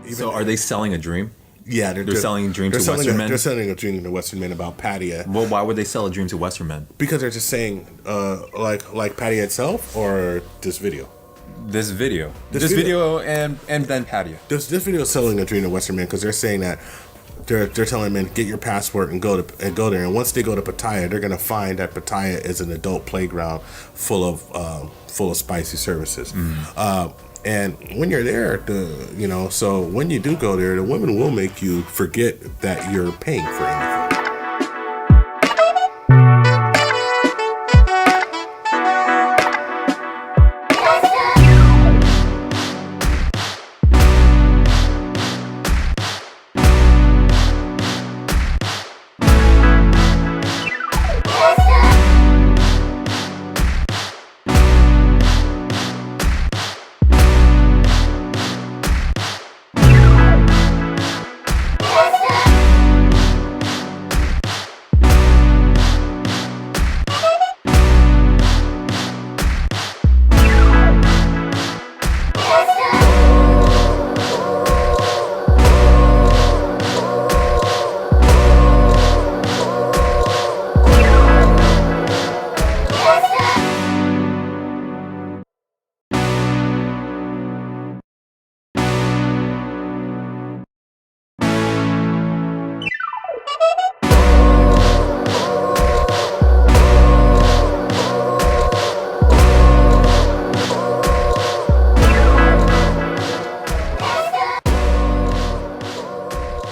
So are they selling a dream? Yeah, they're selling a dream to Western men? They're selling a dream to Western men about Pattaya. Well, why would they sell a dream to Western men? Because they're just saying, like Pattaya itself or this video? This video and then Pattaya. This video is selling a dream to Western men because they're saying that they're telling men get your passport and go there. And once they go to Pattaya, they're gonna find that Pattaya is an adult playground full of spicy services. And when you're there, so when you do go there, the women will make you forget that you're paying for anything.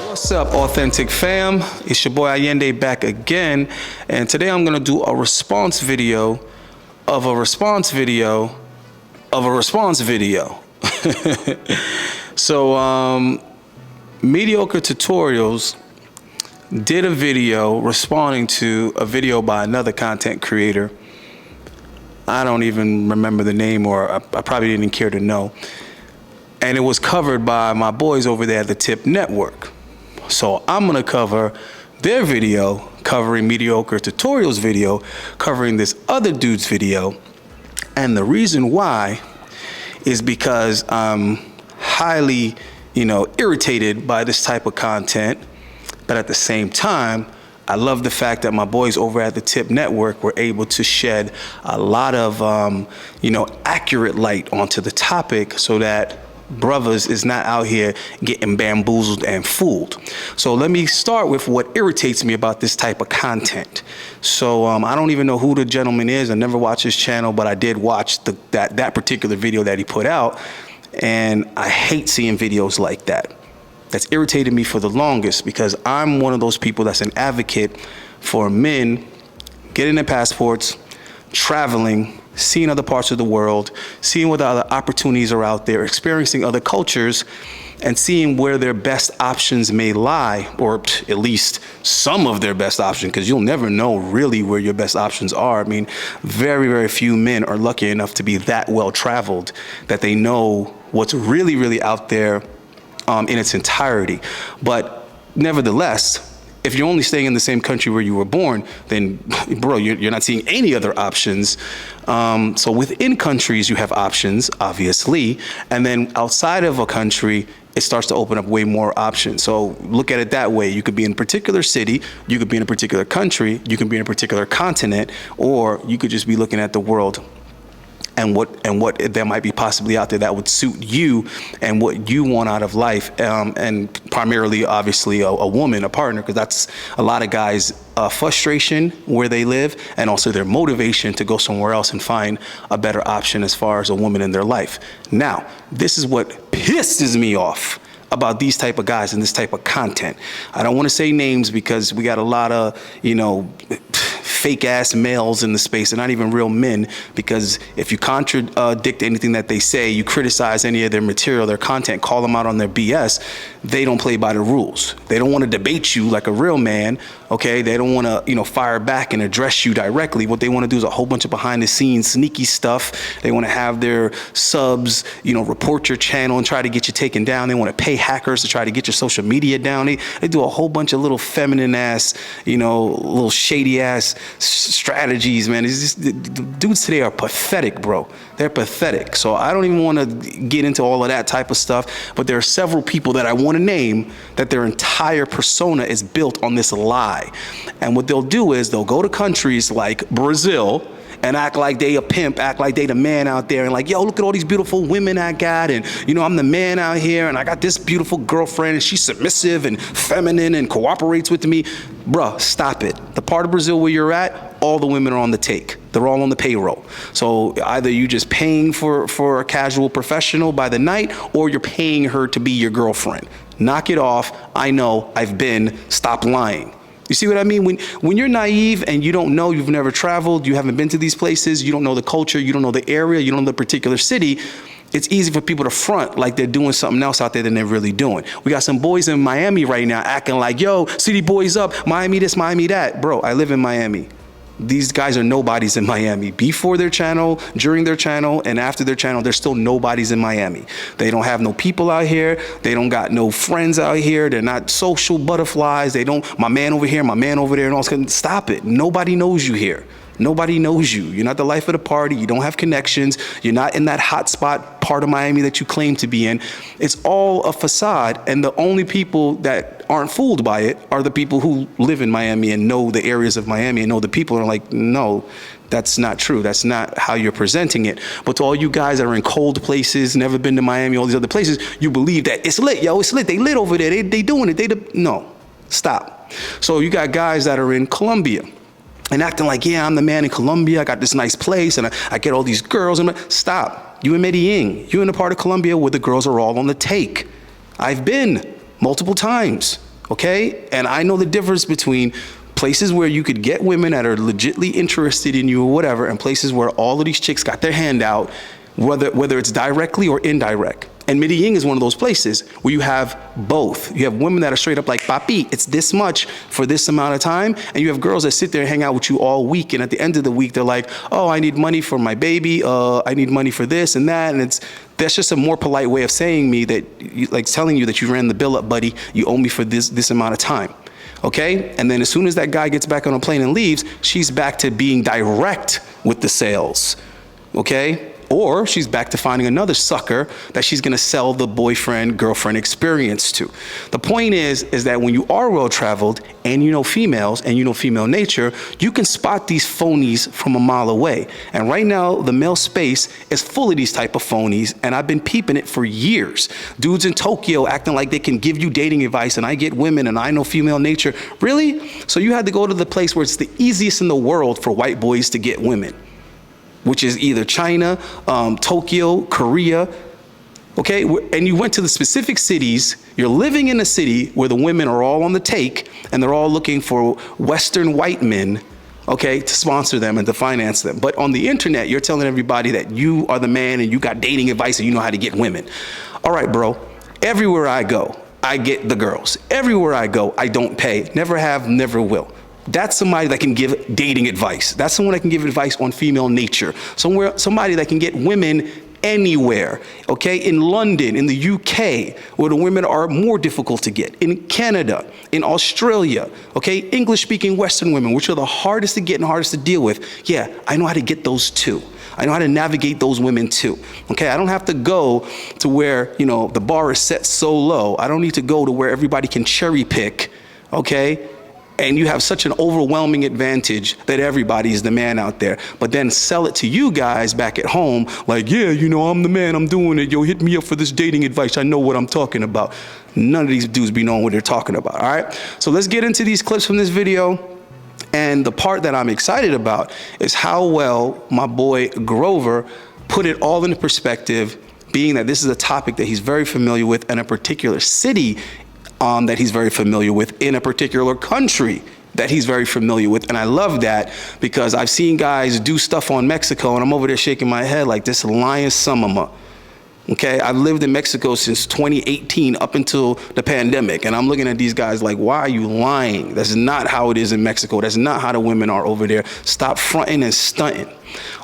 What's up, authentic fam? It's your boy Ayinde back again, and today I'm gonna do a response video of a response video of a response video. So Mediocre Tutorials did a video responding to a video by another content creator. I don't even remember the name, or I probably didn't care to know. And it was covered by my boys over there at the Tip Network. So I'm gonna cover their video, covering Mediocre Tutorials video, covering this other dude's video. And the reason why is because I'm highly, irritated by this type of content. But at the same time, I love the fact that my boys over at the Tip Network were able to shed a lot of, accurate light onto the topic so that brothers is not out here getting bamboozled and fooled. So let me start with what irritates me about this type of content. So I don't even know who the gentleman is. I never watched his channel, but I did watch that particular video that he put out. And I hate seeing videos like that. That's irritated me for the longest, because I'm one of those people that's an advocate for men getting their passports, traveling, seeing other parts of the world, seeing what other opportunities are out there, experiencing other cultures, and seeing where their best options may lie, or at least some of their best options, because you'll never know really where your best options are. I mean, very, very few men are lucky enough to be that well traveled that they know what's really, really out there in its entirety. But nevertheless, if you're only staying in the same country where you were born, then, bro, you're not seeing any other options. So within countries, you have options, obviously. And then outside of a country, it starts to open up way more options. So look at it that way. You could be in a particular city, you could be in a particular country, you can be in a particular continent, or you could just be looking at the world and what there might be possibly out there that would suit you and what you want out of life, and primarily, obviously, a woman, a partner, because that's a lot of guys' frustration where they live, and also their motivation to go somewhere else and find a better option as far as a woman in their life. Now, this is what pisses me off about these type of guys and this type of content. I don't want to say names because we got a lot of, fake ass males in the space, and not even real men, because if you contradict anything that they say, you criticize any of their material, their content, call them out on their BS, they don't play by the rules. They don't want to debate you like a real man, okay? They don't want to, fire back and address you directly. What they want to do is a whole bunch of behind the scenes sneaky stuff. They want to have their subs, report your channel and try to get you taken down. They want to pay hackers to try to get your social media down. They do a whole bunch of little feminine ass, little shady ass strategies, man. It's just, the dudes today are pathetic, bro. They're pathetic. So I don't even want to get into all of that type of stuff, but there are several people that I want to name that their entire persona is built on this lie. And what they'll do is they'll go to countries like Brazil and act like they a pimp, act like they the man out there, and like, yo, look at all these beautiful women I got, and you know, I'm the man out here, and I got this beautiful girlfriend, and she's submissive and feminine and cooperates with me. Bruh, stop it. The part of Brazil where you're at, all the women are on the take. They're all on the payroll. So either you just paying for a casual professional by the night, or you're paying her to be your girlfriend. Knock it off. I know, I've been. Stop lying. You see what I mean? When you're naive and you don't know, you've never traveled, you haven't been to these places, you don't know the culture, you don't know the area, you don't know the particular city, it's easy for people to front like they're doing something else out there than they're really doing. We got some boys in Miami right now acting like, yo, city boys up, Miami this, Miami that. Bro, I live in Miami. These guys are nobodies in Miami. Before their channel, during their channel, and after their channel, they're still nobodies in Miami. They don't have no people out here. They don't got no friends out here. They're not social butterflies. They don't, my man over here, my man over there, and all this. Stop it. Nobody knows you here. Nobody knows you. You're not the life of the party. You don't have connections. You're not in that hot spot part of Miami that you claim to be in. It's all a facade, and the only people that aren't fooled by it are the people who live in Miami and know the areas of Miami and know the people are like, no, that's not true. That's not how you're presenting it. But to all you guys that are in cold places, never been to Miami, all these other places, you believe that it's lit, yo, it's lit. They lit over there. They doing it. No, stop. So you got guys that are in Colombia and acting like, yeah, I'm the man in Colombia. I got this nice place and I get all these girls. Stop. You in Medellin. You in a part of Colombia where the girls are all on the take. I've been multiple times, okay? And I know the difference between places where you could get women that are legitly interested in you or whatever, and places where all of these chicks got their hand out, whether it's directly or indirect. And Medellin is one of those places where you have both. You have women that are straight up like, papi, it's this much for this amount of time. And you have girls that sit there and hang out with you all week. And at the end of the week, they're like, oh, I need money for my baby. I need money for this and that. And that's just a more polite way of saying me that, like telling you that you ran the bill up, buddy. You owe me for this amount of time. Okay? And then as soon as that guy gets back on a plane and leaves, she's back to being direct with the sales. Okay? Or she's back to finding another sucker that she's gonna sell the boyfriend, girlfriend experience to. The point is that when you are well-traveled and you know females and you know female nature, you can spot these phonies from a mile away. And right now, the male space is full of these type of phonies, and I've been peeping it for years. Dudes in Tokyo acting like they can give you dating advice, and I get women and I know female nature. Really? So you had to go to the place where it's the easiest in the world for white boys to get women, which is either China, Tokyo, Korea, okay? And you went to the specific cities, you're living in a city where the women are all on the take and they're all looking for Western white men, okay, to sponsor them and to finance them. But on the internet, you're telling everybody that you are the man and you got dating advice and you know how to get women. All right, bro, everywhere I go, I get the girls. Everywhere I go, I don't pay, never have, never will. That's somebody that can give dating advice. That's someone that can give advice on female nature. Somebody that can get women anywhere, okay? In London, in the UK, where the women are more difficult to get. In Canada, in Australia, okay? English-speaking Western women, which are the hardest to get and hardest to deal with. Yeah, I know how to get those too. I know how to navigate those women too, okay? I don't have to go to where, you know, the bar is set so low. I don't need to go to where everybody can cherry pick, okay? And you have such an overwhelming advantage that everybody is the man out there. But then sell it to you guys back at home like, yeah, you know, I'm the man, I'm doing it. Yo, hit me up for this dating advice. I know what I'm talking about. None of these dudes be knowing what they're talking about, all right? So let's get into these clips from this video. And the part that I'm excited about is how well my boy Grover put it all into perspective, being that this is a topic that he's very familiar with and a particular city that he's very familiar with in a particular country that he's very familiar with. And I love that because I've seen guys do stuff on Mexico and I'm over there shaking my head like this lying sumama. Okay, I've lived in Mexico since 2018 up until the pandemic. And I'm looking at these guys like, why are you lying? That's not how it is in Mexico. That's not how the women are over there. Stop fronting and stunting.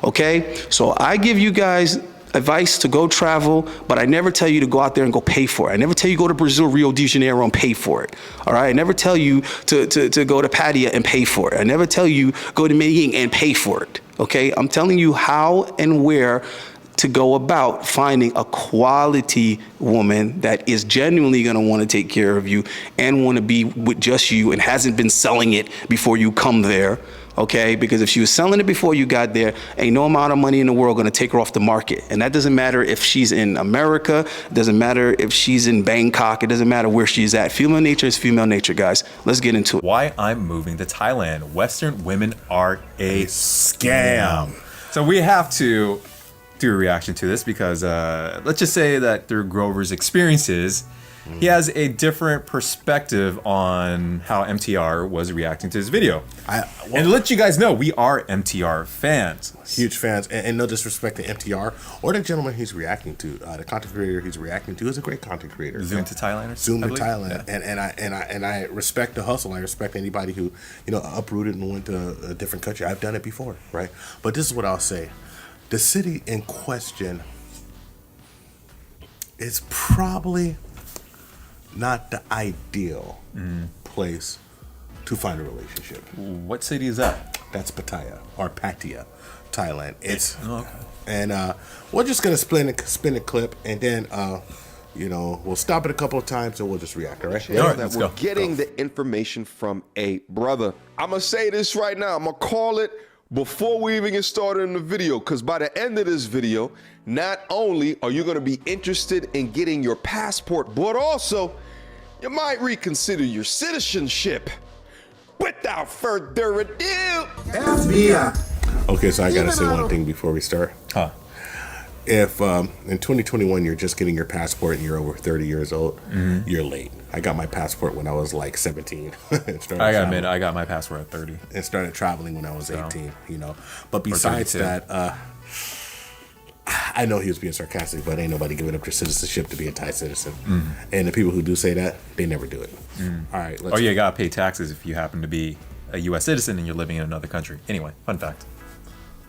Okay, so I give you guys advice to go travel, but I never tell you to go out there and go pay for it. I never tell you go to Brazil, Rio de Janeiro and pay for it. All right. I never tell you to go to Pattaya and pay for it. I never tell you go to Medellin and pay for it. Okay. I'm telling you how and where to go about finding a quality woman that is genuinely going to want to take care of you and want to be with just you and hasn't been selling it before you come there. Okay, because if she was selling it before you got there, ain't no amount of money in the world going to take her off the market. And that doesn't matter if she's in America, it doesn't matter if she's in Bangkok, it doesn't matter where she's at. Female nature is female nature, guys. Let's get into it. Why I'm moving to Thailand. Western women are a scam. So we have to do a reaction to this because let's just say that through Grover's experiences, he has a different perspective on how MTR was reacting to his video. And to let you guys know, we are MTR fans. Huge fans, and no disrespect to MTR or the gentleman he's reacting to. The content creator he's reacting to is a great content creator. Zoom to Thailand. Zoom to Thailand, yeah. and I respect the hustle. I respect anybody who uprooted and went to a different country. I've done it before, right? But this is what I'll say: the city in question is probably not the ideal place to find a relationship. What city is that? That's Pattaya or Pattaya, Thailand. It's okay. And we're just gonna spin a clip, and then we'll stop it a couple of times and we'll just react. All right? All right, that let's we're go. getting the information from a brother. I'm gonna say this right now. I'm gonna call it before we even get started in the video, because by the end of this video, not only are you gonna be interested in getting your passport, but also you might reconsider your citizenship. Without further ado, FBI. Okay, so I gotta say one thing before we start. Huh. If in 2021 you're just getting your passport and you're over 30 years old, you're late. I got my passport when I was like 17. I gotta admit, I got my passport at 30. And started traveling when I was 18, But besides that, I know he was being sarcastic, but ain't nobody giving up their citizenship to be a Thai citizen. And the people who do say that, they never do it. All right. Oh, you gotta pay taxes if you happen to be a U.S. citizen and you're living in another country. Anyway, fun fact.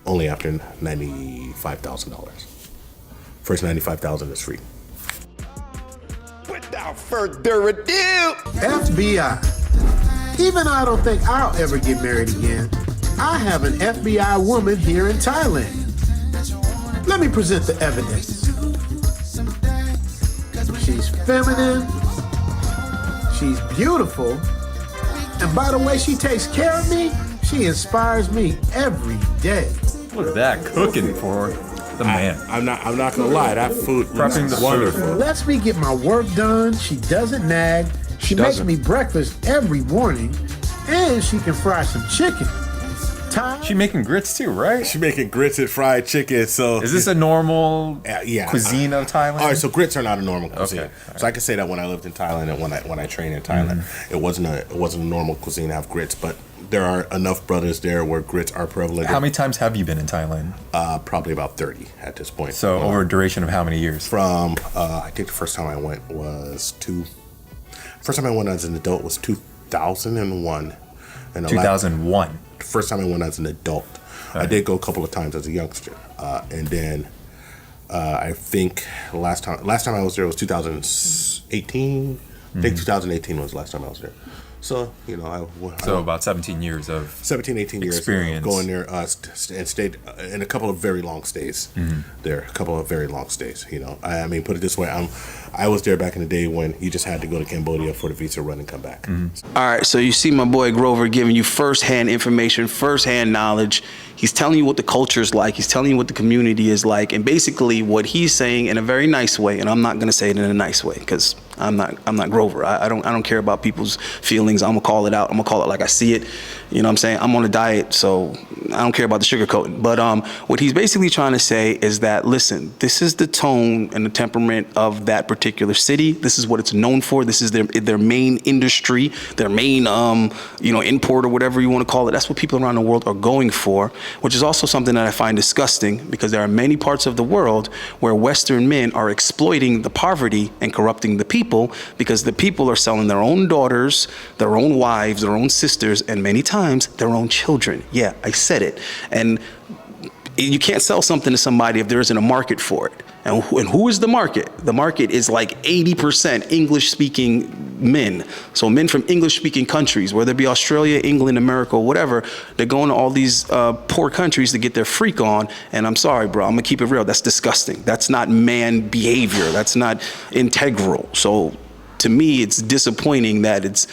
Only after $95,000. First $95,000 is free. without further ado, FBI. Even I don't think I'll ever get married again. I have an FBI woman here in Thailand. Let me present the evidence. She's feminine. She's beautiful. And by the way she takes care of me, she inspires me every day. Look at that, cooking for the man. I'm not gonna lie, that food Prepping looks the wonderful. food. Lets me get my work done. She doesn't nag. She makes doesn't. me breakfast every morning. And she can fry some chicken. She making grits too, right? She's making grits and fried chicken. So Is this a normal yeah, cuisine of Thailand? All right, so grits are not a normal cuisine. Okay, So I can say that when I lived in Thailand and when I trained in Thailand, it wasn't a normal cuisine to have grits. But there are enough brothers there where grits are prevalent. How many times have you been in Thailand? Probably about 30 at this point. So over a duration of how many years? From I think the first time I went was First time I went as an adult was 2001. And 2001. First time I went as an adult. I did go a couple of times as a youngster, and then I think last time I was there was 2018. I think 2018 was the last time I was there. So So about 17 years of 17, 18 years experience. Going there and stayed in a couple of very long stays. There, a couple of very long stays. I mean, put it this way, I was there back in the day when you just had to go to Cambodia for the visa run and come back. All right, so you see my boy Grover giving you firsthand information, firsthand knowledge. He's telling you what the culture is like. He's telling you what the community is like. And basically what he's saying in a very nice way, and I'm not going to say it in a nice way because I'm not Grover. I don't care about people's feelings. I'm going to call it out. I'm going to call it like I see it. You know what I'm saying? I'm on a diet, so I don't care about the sugarcoating. But what he's basically trying to say is that, listen, this is the tone and the temperament of that particular city. This is what it's known for. This is their main industry, their main import or whatever you want to call it. That's what people around the world are going for, which is also something that I find disgusting because there are many parts of the world where Western men are exploiting the poverty and corrupting the people because the people are selling their own daughters, their own wives, their own sisters, and many times their own children. Yeah, I said it. And You can't sell something to somebody if there isn't a market for it. And who is the market? The market is like 80% English-speaking men. So men from English-speaking countries, whether it be Australia, England, America, or whatever, they're going to all these poor countries to get their freak on. And I'm sorry, bro, I'm gonna keep it real. That's disgusting. That's not man behavior. That's not integral. So to me, it's disappointing that it's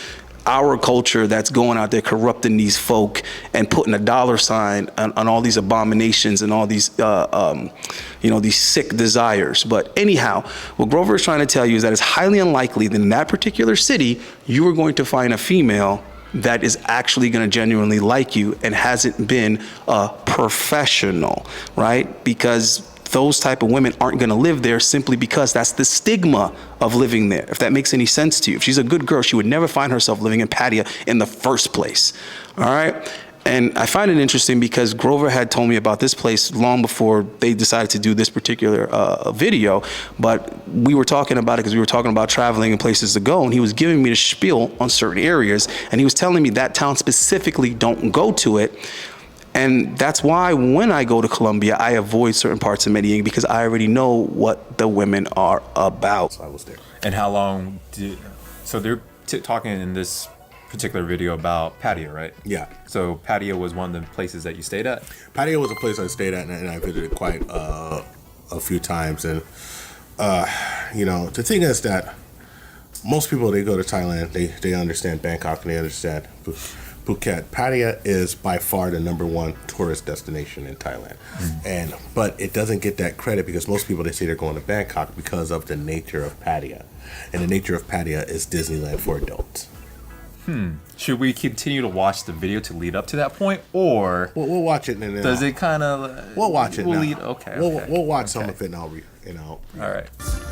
our culture that's going out there corrupting these folk and putting a dollar sign on all these abominations and all these, these sick desires. But anyhow, what Grover is trying to tell you is that it's highly unlikely that in that particular city, you are going to find a female that is actually going to genuinely like you and hasn't been a professional, right? Because those type of women aren't going to live there simply because that's the stigma of living there, if that makes any sense to you. If she's a good girl, she would never find herself living in Pattaya in the first place, all right? And I find it interesting because Grover had told me about this place long before they decided to do this particular video, but we were talking about it because we were talking about traveling and places to go, and he was giving me the spiel on certain areas, and he was telling me that town specifically, don't go to it. And that's why when I go to Colombia, I avoid certain parts of Medellin because I already know what the women are about. So I was there. And how long so they're talking in this particular video about Pattaya, right? Yeah. So Pattaya was one of the places that you stayed at? Pattaya was a place I stayed at, and I visited quite a few times. And, the thing is that most people, they go to Thailand, they understand Bangkok and they understand Phuket. Pattaya is by far the #1 tourist destination in Thailand. But it doesn't get that credit because most people, they say they're going to Bangkok because of the nature of Pattaya. And the nature of Pattaya is Disneyland for adults. Should we continue to watch the video to lead up to that point, or we'll watch it and then does it kind of? We'll watch it. Now. We'll watch some of it now. All right.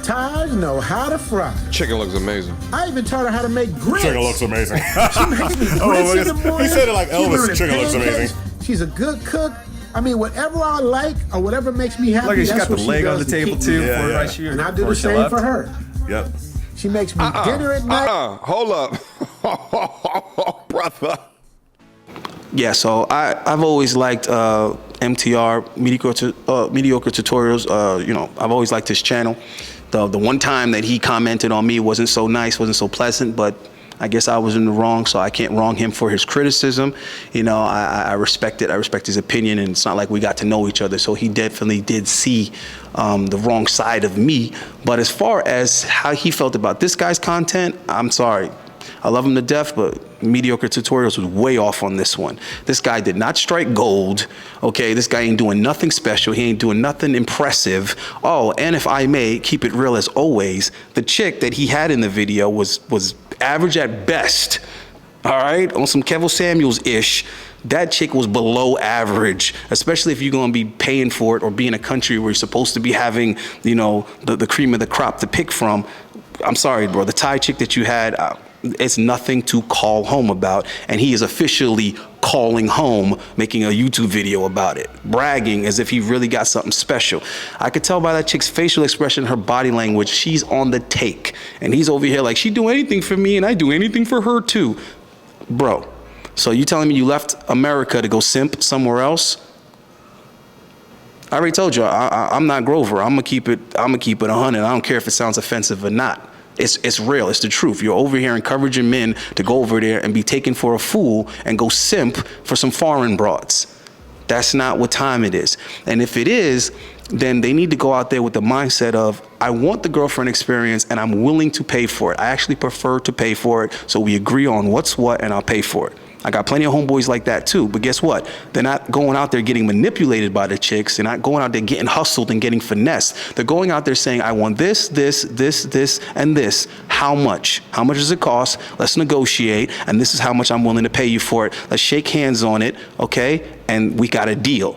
Thais know how to fry. Chicken looks amazing. I even taught her how to make grits. Chicken looks amazing. She makes me grits in the morning. He said it like She Elvis. learned Chicken looks pancakes. amazing. She's a good cook. I mean, whatever I like or whatever makes me happy, Look, she that's got what the she leg on does the to table keep too. me. Yeah. And I do the same for her. Yep. She makes me dinner at night. Hold up. Brother. Yeah, so I've always liked MTR, mediocre tutorials. I've always liked his channel. The one time that he commented on me wasn't so nice, wasn't so pleasant, but I guess I was in the wrong, so I can't wrong him for his criticism. I respect it. I respect his opinion, and it's not like we got to know each other, so he definitely did see the wrong side of me. But as far as how he felt about this guy's content, I'm sorry. I love him to death, but Mediocre Tutorials was way off on this one. This guy did not strike gold, okay? This guy ain't doing nothing special. He ain't doing nothing impressive. Oh, and if I may, keep it real as always, the chick that he had in the video was average at best, all right? On some Kevin Samuels-ish. That chick was below average, especially if you're going to be paying for it or be in a country where you're supposed to be having, the cream of the crop to pick from. I'm sorry, bro. The Thai chick that you had, it's nothing to call home about, and he is officially calling home, making a YouTube video about it, bragging as if he really got something special. I could tell by that chick's facial expression, her body language, she's on the take, and he's over here like, she do anything for me and I do anything for her too. Bro, so you telling me you left America to go simp somewhere else? I already told you, I'm not Grover. I'm gonna keep it 100. I don't care if it sounds offensive or not. It's real. It's the truth. You're over here encouraging men to go over there and be taken for a fool and go simp for some foreign broads. That's not what time it is. And if it is, then they need to go out there with the mindset of, I want the girlfriend experience and I'm willing to pay for it. I actually prefer to pay for it. So we agree on what's what and I'll pay for it. I got plenty of homeboys like that too, but guess what? They're not going out there getting manipulated by the chicks. They're not going out there getting hustled and getting finessed. They're going out there saying, I want this, and this. How much? How much does it cost? Let's negotiate, and this is how much I'm willing to pay you for it. Let's shake hands on it, okay? And we got a deal.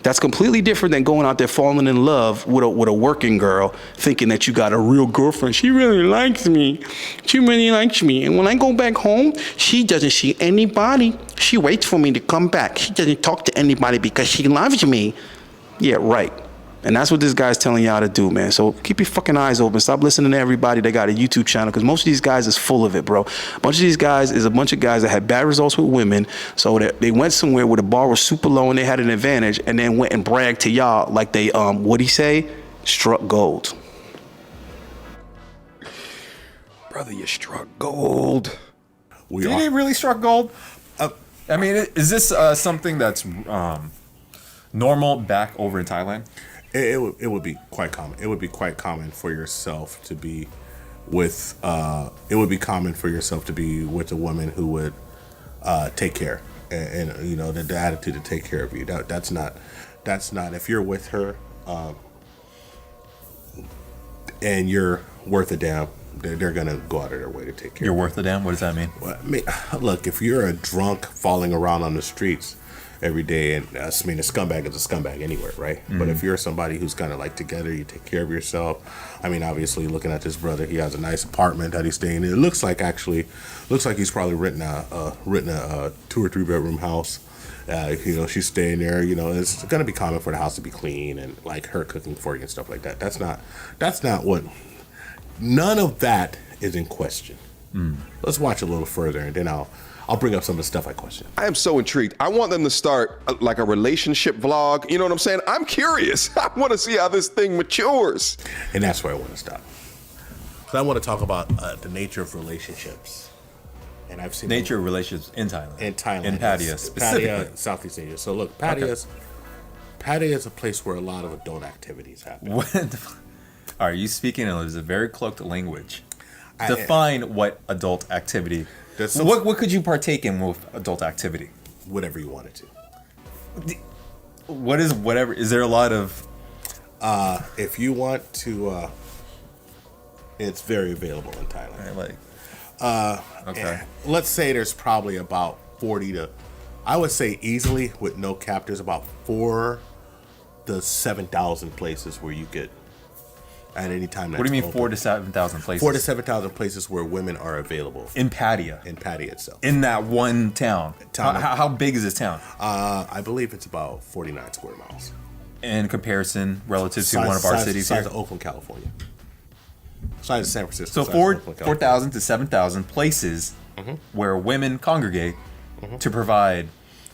That's completely different than going out there falling in love with a working girl, thinking that you got a real girlfriend. She really likes me. She really likes me. And when I go back home, she doesn't see anybody. She waits for me to come back. She doesn't talk to anybody because she loves me. Yeah, right. And that's what this guy's telling y'all to do, man. So keep your fucking eyes open. Stop listening to everybody that got a YouTube channel, because most of these guys is full of it, bro. A bunch of these guys is a bunch of guys that had bad results with women, so that they went somewhere where the bar was super low and they had an advantage, and then went and bragged to y'all like they, what'd he say? Struck gold. Brother, you struck gold. Did he really struck gold? I mean, is this something that's normal back over in Thailand? It would be quite common. It would be quite common for yourself to be with. It would be common for yourself to be with a woman who would take care, and you know the attitude to take care of you. That's not. If you're with her, and you're worth a damn, they're gonna go out of their way to take care. You're of you. worth a damn? What does that mean? Well, I mean, look, if you're a drunk falling around on the streets every day, and I mean, a scumbag is a scumbag anywhere, right? Mm-hmm. But if you're somebody who's kind of like together, you take care of yourself. I mean, obviously, looking at this brother, he has a nice apartment that he's staying in. It looks like he's probably renting a 2 or 3 bedroom house. You know, she's staying there. You know, it's gonna be common for the house to be clean and like her cooking for you and stuff like that. That's not what. None of that is in question. Let's watch a little further, and then I'll bring up some of the stuff I question. I am so intrigued. I want them to start like a relationship vlog. You know what I'm saying? I'm curious. I want to see how this thing matures. And that's where I want to stop. So I want to talk about the nature of relationships. And I've seen Nature of relationships in Thailand. In Thailand. In Pattaya specifically. Pattaya, Southeast Asia. So look, Pattaya is a place where a lot of adult activities happen. What? Are you speaking in a very cloaked language? Define what adult activity. What could you partake in with adult activity? Whatever you wanted to. What is whatever? Is there a lot of? If you want to, it's very available in Thailand. Okay. Let's say there's probably about 40 to, I would say easily with no cap, there's about 4 to 7,000 places where you get. At any time. What do you mean 4 to 7,000 places? 4 to 7,000 places where women are available. In Pattaya? In Pattaya itself. In that one town? How big is this town? I believe it's about 49 square miles. In comparison, relative to one of our cities here? Size of Oakland, California. Size of San Francisco. So 4,000 to 7,000 places where women congregate to provide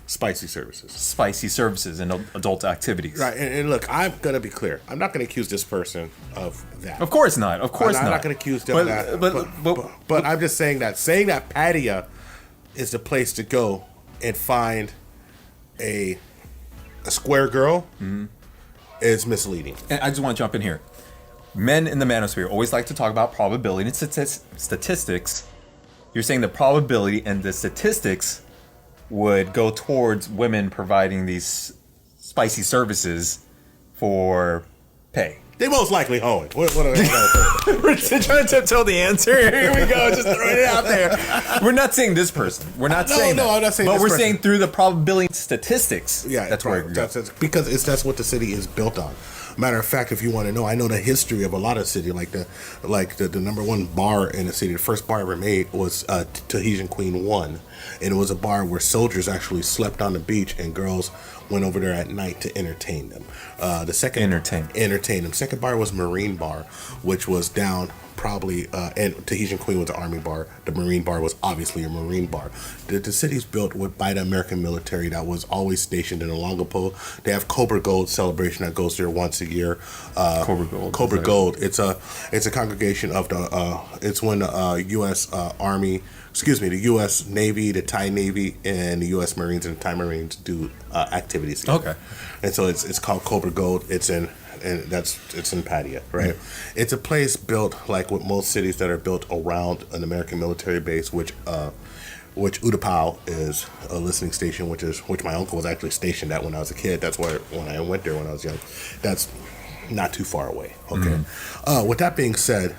spicy services and adult activities. Right, and look, I'm gonna be clear. I'm not gonna accuse this person of that. Of course not. I'm not gonna accuse them of that. But I'm just saying that Pattaya is the place to go and find a square girl is misleading. And I just want to jump in here. Men in the manosphere always like to talk about probability and statistics. You're saying the probability and the statistics would go towards women providing these spicy services for pay. They most likely own it. What are they We're trying to tiptoe the answer. Here we go, just throwing it out there. We're not saying this person. We're not saying that. I'm not saying but this we're person. saying through the probability and statistics. Yeah, that's right. where it goes. Because that's what the city is built on. Matter of fact, if you want to know, I know the history of a lot of cities. Like the number one bar in the city, the first bar ever made was Tahitian Queen 1. And it was a bar where soldiers actually slept on the beach and girls went over there at night to entertain them. The second entertain them. Second bar was Marine Bar, which was down probably, and Tahitian Queen was an army bar. The Marine Bar was obviously a Marine bar. The city's built by the American military that was always stationed in Olongapo. They have Cobra Gold celebration that goes there once a year. Cobra Gold. It's a congregation of it's when the U.S. Army. Excuse me, the U.S. Navy, the Thai Navy, and the U.S. Marines and the Thai Marines do activities together. Okay. And so it's called Cobra Gold. It's in Pattaya, right? Mm-hmm. It's a place built like with most cities that are built around an American military base, which Utapao is a listening station, which my uncle was actually stationed at when I was a kid. That's where when I went there when I was young. That's not too far away. Okay. Mm-hmm. With that being said,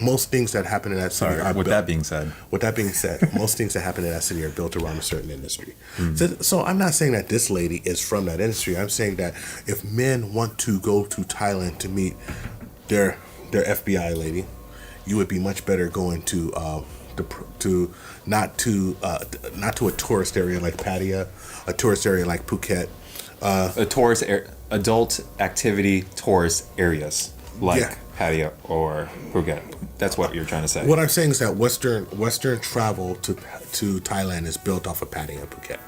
most things that happen in that city are built. With that being said, most things that happen in that city are built around a certain industry. Mm-hmm. So I'm not saying that this lady is from that industry. I'm saying that if men want to go to Thailand to meet their FBI lady, you would be much better going to not to a tourist area like Pattaya, a tourist area like Phuket. Adult activity tourist areas like Yeah. Pattaya or Phuket. That's what you're trying to say. What I'm saying is that Western travel to Thailand is built off of Pattaya and Phuket.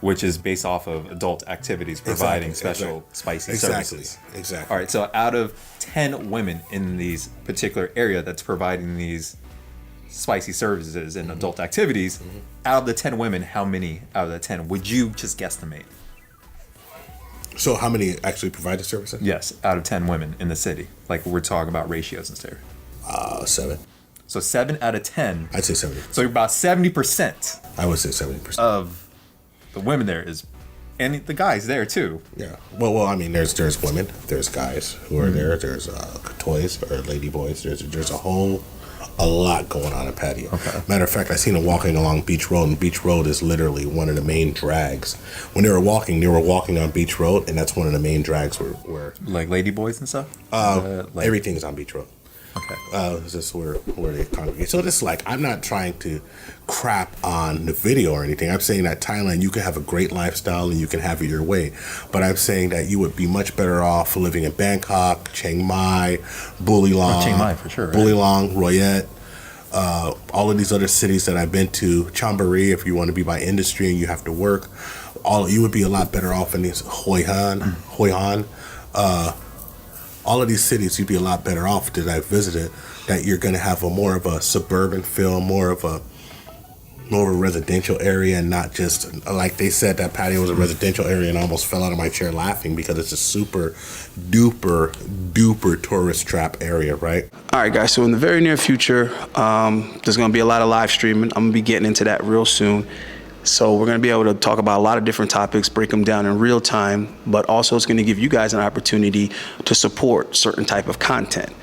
Which is based off of adult activities providing special spicy services. Exactly. All right, so out of 10 women in these particular area that's providing these spicy services and adult activities, out of the 10 women, how many out of the 10 would you just guesstimate? So how many actually provide the services? Yes, out of 10 women in the city. Like we're talking about ratios and stuff. 7. So 7 out of 10. I'd say 70. So about 70% I would say 70%. of the women there is, and the guys there too. Yeah. Well. I mean, there's women, there's guys who are there. There's toys or lady boys. There's a lot going on in Pattaya. Okay. Matter of fact, I seen them walking along Beach Road, and Beach Road is literally one of the main drags. When they were walking on Beach Road, and that's one of the main drags where Like lady boys and stuff. everything's on Beach Road. Okay. This is where they congregate. So it's like, I'm not trying to crap on the video or anything. I'm saying that Thailand, you can have a great lifestyle and you can have it your way. But I'm saying that you would be much better off living in Bangkok, Chiang Mai, Bulelong. Chiang Mai for sure, right? Bulelong, Royet. All of these other cities that I've been to, Chonburi, if you want to be by industry and you have to work, you would be a lot better off in these Hoi Han. All of these cities, you'd be a lot better off that I visited. That you're going to have more of a suburban feel, more of a residential area, and not just like they said that Pattaya was a residential area, and I almost fell out of my chair laughing because it's a super duper tourist trap area, right? All right, guys. So in the very near future, there's going to be a lot of live streaming. I'm going to be getting into that real soon. So we're going to be able to talk about a lot of different topics, break them down in real time, but also it's going to give you guys an opportunity to support certain type of content,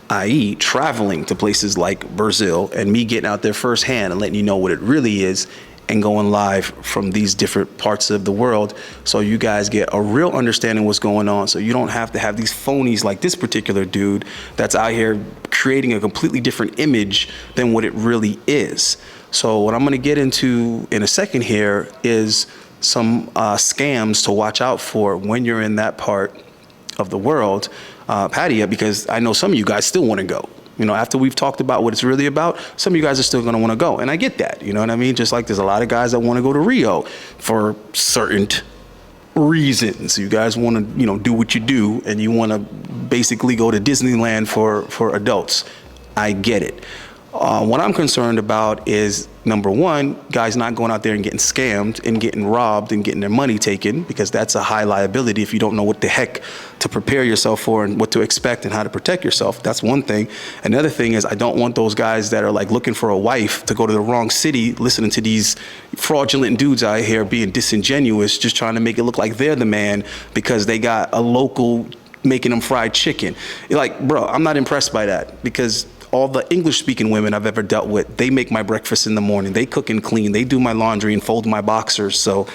i.e. traveling to places like Brazil and me getting out there firsthand and letting you know what it really is and going live from these different parts of the world so you guys get a real understanding of what's going on, so you don't have to have these phonies like this particular dude that's out here creating a completely different image than what it really is. So what I'm going to get into in a second here is some scams to watch out for when you're in that part of the world, Pattaya, because I know some of you guys still want to go. You know, after we've talked about what it's really about, some of you guys are still going to want to go. And I get that, you know what I mean? Just like there's a lot of guys that want to go to Rio for certain reasons. You guys want to, you know, do what you do, and you want to basically go to Disneyland for adults. I get it. What I'm concerned about is, number one, guys not going out there and getting scammed and getting robbed and getting their money taken, because that's a high liability if you don't know what the heck to prepare yourself for and what to expect and how to protect yourself. That's one thing. Another thing is, I don't want those guys that are like looking for a wife to go to the wrong city, listening to these fraudulent dudes out here being disingenuous, just trying to make it look like they're the man because they got a local making them fried chicken. You're like, bro, I'm not impressed by that, because all the English-speaking women I've ever dealt with, they make my breakfast in the morning. They cook and clean. They do my laundry and fold my boxers. So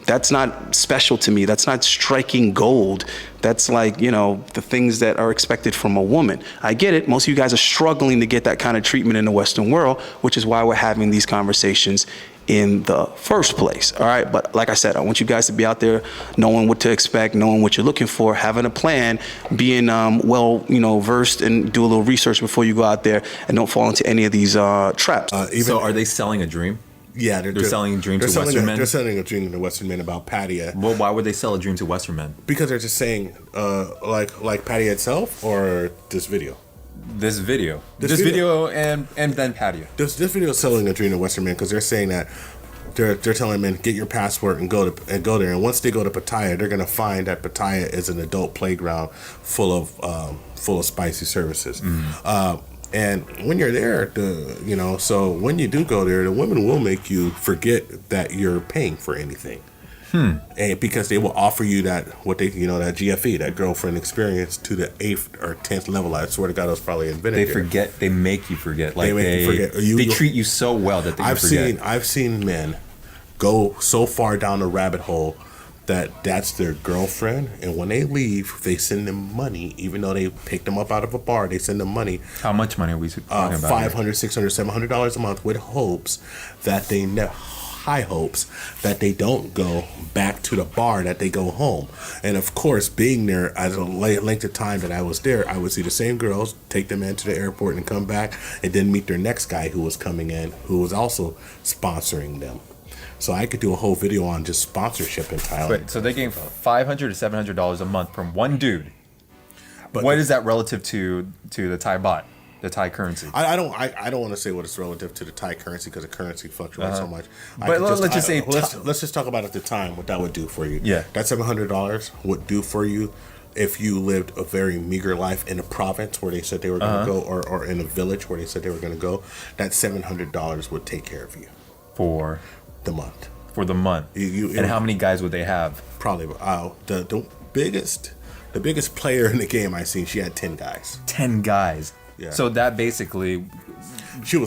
that's not special to me. That's not striking gold. That's like, you know, the things that are expected from a woman. I get it. Most of you guys are struggling to get that kind of treatment in the Western world, which is why we're having these conversations in the first place. All right. But like I said, I want you guys to be out there knowing what to expect, knowing what you're looking for, having a plan, being well, you know, versed, and do a little research before you go out there, and don't fall into any of these traps. So are they selling a dream? Yeah, They're selling a dream to Western men? They're selling a dream to Western men about Pattaya. Well, why would they sell a dream to Western men? Because they're just saying, like Pattaya itself, or this video. This video and then Pattaya. This video is selling a dream to Western men, because they're saying that they're telling men, get your passport and go there. And once they go to Pattaya, they're gonna find that Pattaya is an adult playground full of spicy services. And when you're there, so when you do go there, the women will make you forget that you're paying for anything. And because they will offer you that GFE, that girlfriend experience, to the 8th or 10th level. I swear to God, it was probably invented. They make you forget. Like they make you forget. They treat you so well that they forget. I've seen men go so far down the rabbit hole that's their girlfriend, and when they leave, they send them money. Even though they picked them up out of a bar, they send them money. How much money are we talking about? $500, $600, $700 a month, with hopes that they high hopes that they don't go back to the bar, that they go home. And of course, being there as a length of time that I was there, I would see the same girls, take them into the airport and come back, and then meet their next guy who was coming in, who was also sponsoring them. So I could do a whole video on just sponsorship in Thailand. Wait, so they gave $500 to $700 a month from one dude. But what is that relative to the Thai baht, the Thai currency? I don't want to say what it's relative to the Thai currency because the currency fluctuates so much. But let's just say let's just talk about at the time what that would do for you. Yeah, that $700 would do for you if you lived a very meager life in a province where they said they were going to go, or in a village where they said they were going to go. That $700 would take care of you for the month. For the month. And how many guys would they have? Probably the biggest player in the game I seen, she had 10 guys. 10 guys. Yeah. So that basically,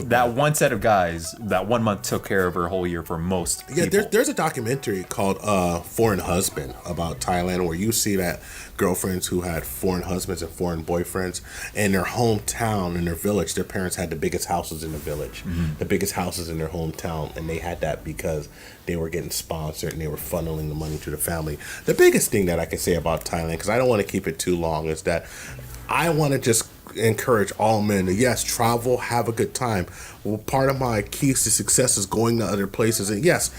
that one set of guys, that 1 month took care of her whole year for most people. Yeah, there's a documentary called Foreign Husband about Thailand where you see that girlfriends who had foreign husbands and foreign boyfriends in their hometown, in their village, their parents had the biggest houses in the village, the biggest houses in their hometown, and they had that because they were getting sponsored and they were funneling the money to the family. The biggest thing that I can say about Thailand, because I don't want to keep it too long, is that I want to just encourage all men to, yes, travel, have a good time. Well, part of my keys to success is going to other places, and yes,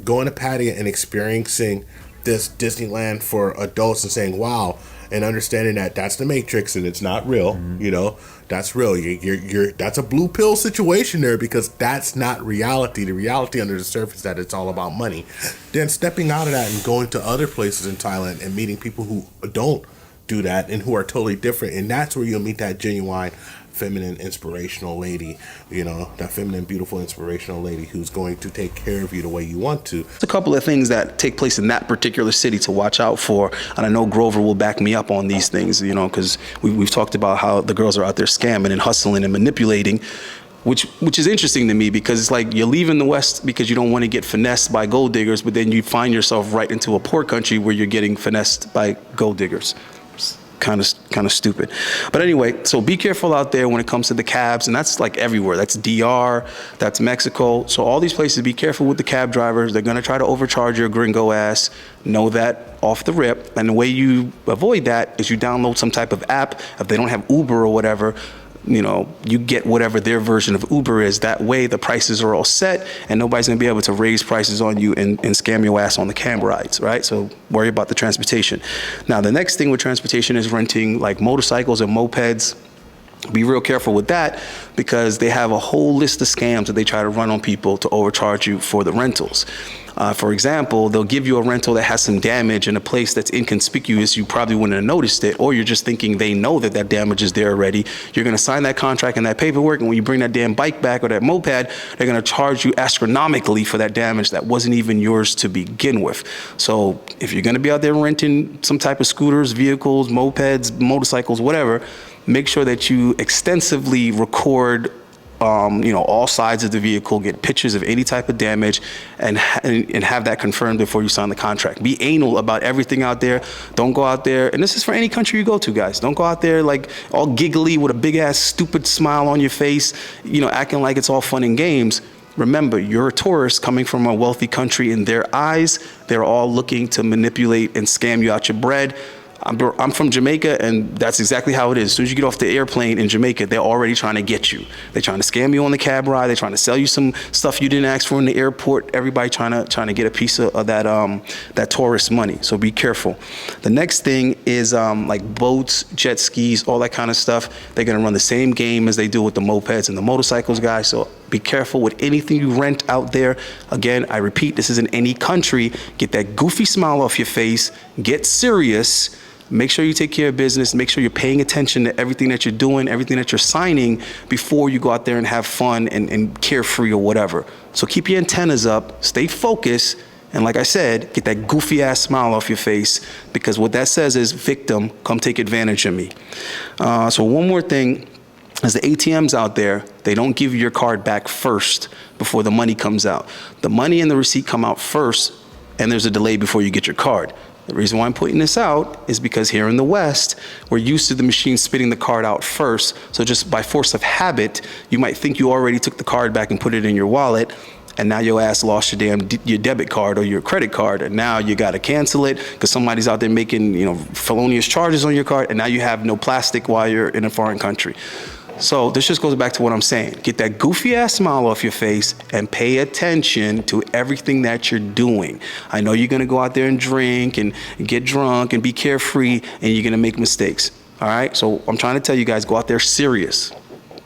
going to Pattaya and experiencing this Disneyland for adults and saying, wow, and understanding that that's the Matrix and it's not real. You know, that's real. You're that's a blue pill situation there, because that's not reality. The reality under the surface is that it's all about money. Then stepping out of that and going to other places in Thailand and meeting people who don't do that and who are totally different, and that's where you'll meet that genuine feminine inspirational lady, you know, that feminine beautiful inspirational lady who's going to take care of you the way you want to. There's a couple of things that take place in that particular city to watch out for, and I know Grover will back me up on these things, you know, because we've talked about how the girls are out there scamming and hustling and manipulating, which is interesting to me, because it's like you're leaving the West because you don't want to get finessed by gold diggers, but then you find yourself right into a poor country where you're getting finessed by gold diggers. Kind of stupid. But anyway, so be careful out there when it comes to the cabs, and that's like everywhere. That's DR, that's Mexico. So all these places, be careful with the cab drivers. They're going to try to overcharge your gringo ass. Know that off the rip. And the way you avoid that is you download some type of app. If they don't have Uber or whatever, you know, you get whatever their version of Uber is. That way the prices are all set and nobody's gonna be able to raise prices on you and scam your ass on the cab rides, right? So worry about the transportation. Now, the next thing with transportation is renting like motorcycles and mopeds. Be real careful with that, because they have a whole list of scams that they try to run on people to overcharge you for the rentals. For example, they'll give you a rental that has some damage in a place that's inconspicuous. You probably wouldn't have noticed it, or you're just thinking they know that that damage is there already. You're going to sign that contract and that paperwork, and when you bring that damn bike back or that moped, they're going to charge you astronomically for that damage that wasn't even yours to begin with. So if you're going to be out there renting some type of scooters, vehicles, mopeds, motorcycles, whatever, make sure that you extensively record all sides of the vehicle, get pictures of any type of damage, and have that confirmed before you sign the contract. Be anal about everything out there. Don't go out there, and this is for any country you go to, guys. Don't go out there like all giggly with a big ass stupid smile on your face, acting like it's all fun and games. Remember, you're a tourist coming from a wealthy country. In their eyes, they're all looking to manipulate and scam you out your bread. I'm from Jamaica, and that's exactly how it is. As soon as you get off the airplane in Jamaica, they're already trying to get you. They're trying to scam you on the cab ride. They're trying to sell you some stuff you didn't ask for in the airport. Everybody trying to get a piece of that tourist money. So be careful. The next thing is like boats, jet skis, all that kind of stuff. They're gonna run the same game as they do with the mopeds and the motorcycles, guys. So be careful with anything you rent out there. Again, I repeat, this is in any country. Get that goofy smile off your face. Get serious. Make sure you take care of business. Make sure you're paying attention to everything that you're doing, everything that you're signing before you go out there and have fun and carefree or whatever. So keep your antennas up, stay focused, and like I said, get that goofy ass smile off your face, because what that says is, victim, come take advantage of me. So one more thing is the ATMs out there, they don't give you your card back first before the money comes out. The money and the receipt come out first, and there's a delay before you get your card. The reason why I'm putting this out is because here in the West, we're used to the machine spitting the card out first. So just by force of habit, you might think you already took the card back and put it in your wallet. and now your ass lost your debit card or your credit card, and now you got to cancel it because somebody's out there making, you know, felonious charges on your card, and now you have no plastic while you're in a foreign country. So this just goes back to what I'm saying. Get that goofy ass smile off your face and pay attention to everything that you're doing. I know you're gonna go out there and drink and get drunk and be carefree, and you're gonna make mistakes. All right, so I'm trying to tell you guys, go out there serious.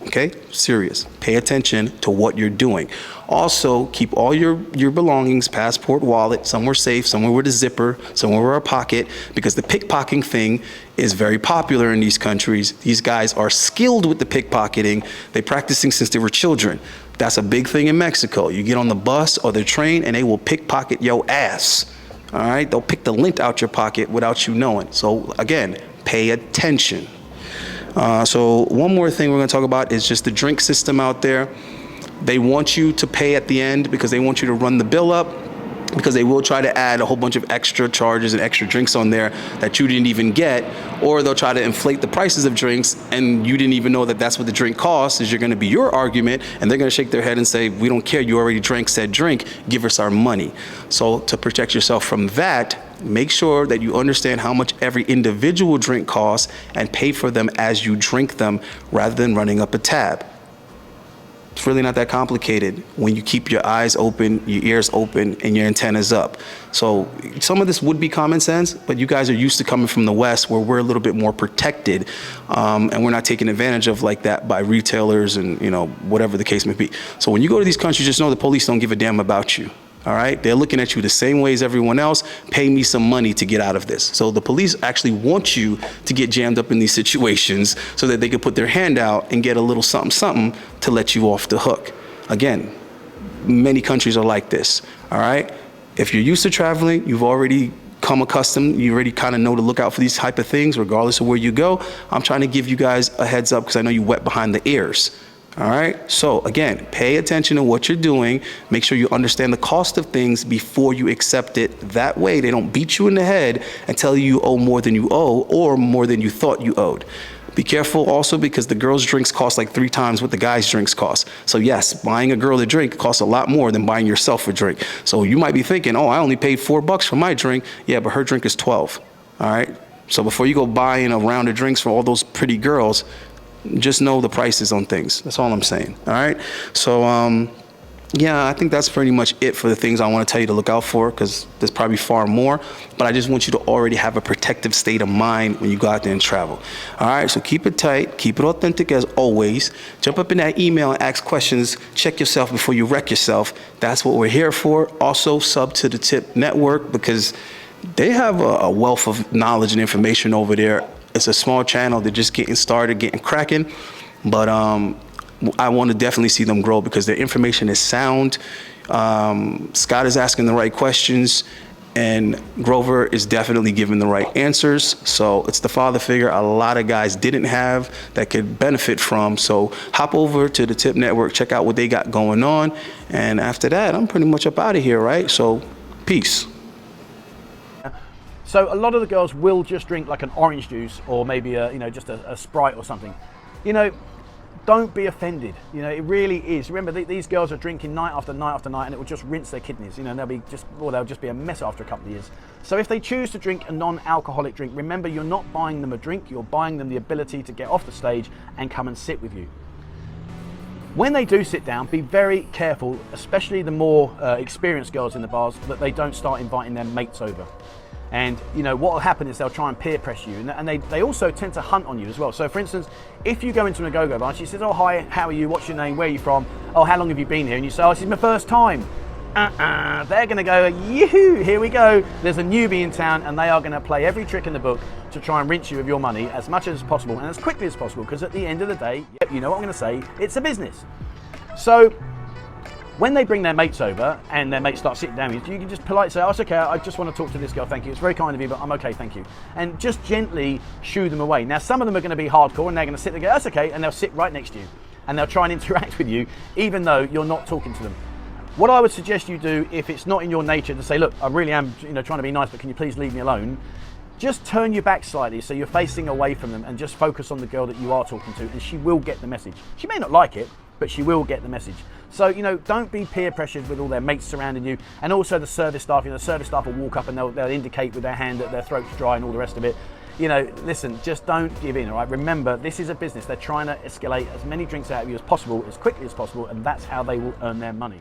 Okay, serious. Pay attention to what you're doing. Also, keep all your belongings, passport, wallet, somewhere safe, somewhere with a zipper, somewhere with a pocket, because the pickpocketing thing is very popular in these countries. These guys are skilled with the pickpocketing. They're practicing since they were children. That's a big thing in Mexico. You get on the bus or the train and they will pickpocket your ass. All right, they'll pick the lint out your pocket without you knowing. So again, pay attention. So one more thing we're going to talk about is just the drink system out there. They want you to pay at the end because they want you to run the bill up, because they will try to add a whole bunch of extra charges and extra drinks on there that you didn't even get, or they'll try to inflate the prices of drinks and you didn't even know that that's what the drink costs. Is you're going to be your argument, and they're going to shake their head and say, we don't care, you already drank said drink, give us our money. So to protect yourself from that, make sure that you understand how much every individual drink costs and pay for them as you drink them rather than running up a tab. It's really not that complicated when you keep your eyes open, your ears open, and your antennas up. So some of this would be common sense, but you guys are used to coming from the West where we're a little bit more protected, and we're not taken advantage of like that by retailers and, you know, whatever the case may be. So when you go to these countries, just know the police don't give a damn about you. All right, they're looking at you the same way as everyone else. Pay me some money to get out of this. So the police actually want you to get jammed up in these situations so that they can put their hand out and get a little something to let you off the hook. Again, many countries are like this. All right, if you're used to traveling, you've already come accustomed, you already kind of know to look out for these type of things regardless of where you go. I'm trying to give you guys a heads up because I know you wet behind the ears. All right, so again, pay attention to what you're doing. Make sure you understand the cost of things before you accept it. That way they don't beat you in the head and tell you owe more than you owe or more than you thought you owed. Be careful also because the girls' drinks cost like 3 times what the guys' drinks cost. So yes, buying a girl a drink costs a lot more than buying yourself a drink. So you might be thinking, oh, I only paid $4 for my drink. Yeah, but her drink is 12. All right, so before you go buying a round of drinks for all those pretty girls, just know the prices on things. That's all I'm saying. All right. So, yeah, I think that's pretty much it for the things I want to tell you to look out for, because there's probably far more. But I just want you to already have a protective state of mind when you go out there and travel. All right. So keep it tight. Keep it authentic as always. Jump up in that email and ask questions. Check yourself before you wreck yourself. That's what we're here for. Also, sub to the Tip Network because they have a wealth of knowledge and information over there. It's a small channel. They're just getting started, getting cracking. But I want to definitely see them grow because their information is sound. Scott is asking the right questions, and Grover is definitely giving the right answers. So it's the father figure a lot of guys didn't have that could benefit from. So hop over to the Tip Network, check out what they got going on. And after that, I'm pretty much up out of here, right? So peace. So a lot of the girls will just drink like an orange juice or maybe just a Sprite or something. You know, don't be offended. You know, it really is. Remember, these girls are drinking night after night after night, and it will just rinse their kidneys. You know, they'll just be a mess after a couple of years. So if they choose to drink a non-alcoholic drink, remember, you're not buying them a drink. You're buying them the ability to get off the stage and come and sit with you. When they do sit down, be very careful, especially the more experienced girls in the bars, that they don't start inviting their mates over. And you know what will happen is they'll try and peer press you, and they also tend to hunt on you as well. So for instance, if you go into a go-go bar and she says, oh hi, how are you, what's your name, where are you from, oh how long have you been here, and you say, oh this is my first time, they're going to go, yoo-hoo, here we go, there's a newbie in town, and they are going to play every trick in the book to try and rinse you of your money as much as possible and as quickly as possible, because at the end of the day, yep, you know what I'm going to say, it's a business. So when they bring their mates over and their mates start sitting down, you can just politely say, oh, it's okay, I just want to talk to this girl, thank you. It's very kind of you, but I'm okay, thank you. And just gently shoo them away. Now, some of them are going to be hardcore and they're going to sit there and go, that's okay, and they'll sit right next to you. And they'll try and interact with you, even though you're not talking to them. What I would suggest you do, if it's not in your nature to say, look, I really am trying to be nice, but can you please leave me alone? Just turn your back slightly so you're facing away from them and just focus on the girl that you are talking to, and she will get the message. She may not like it, but she will get the message. So, you know, don't be peer pressured with all their mates surrounding you. And also the service staff, you know, the service staff will walk up and they'll indicate with their hand that their throat's dry and all the rest of it. You know, listen, just don't give in, all right? Remember, this is a business. They're trying to escalate as many drinks out of you as possible, as quickly as possible, and that's how they will earn their money.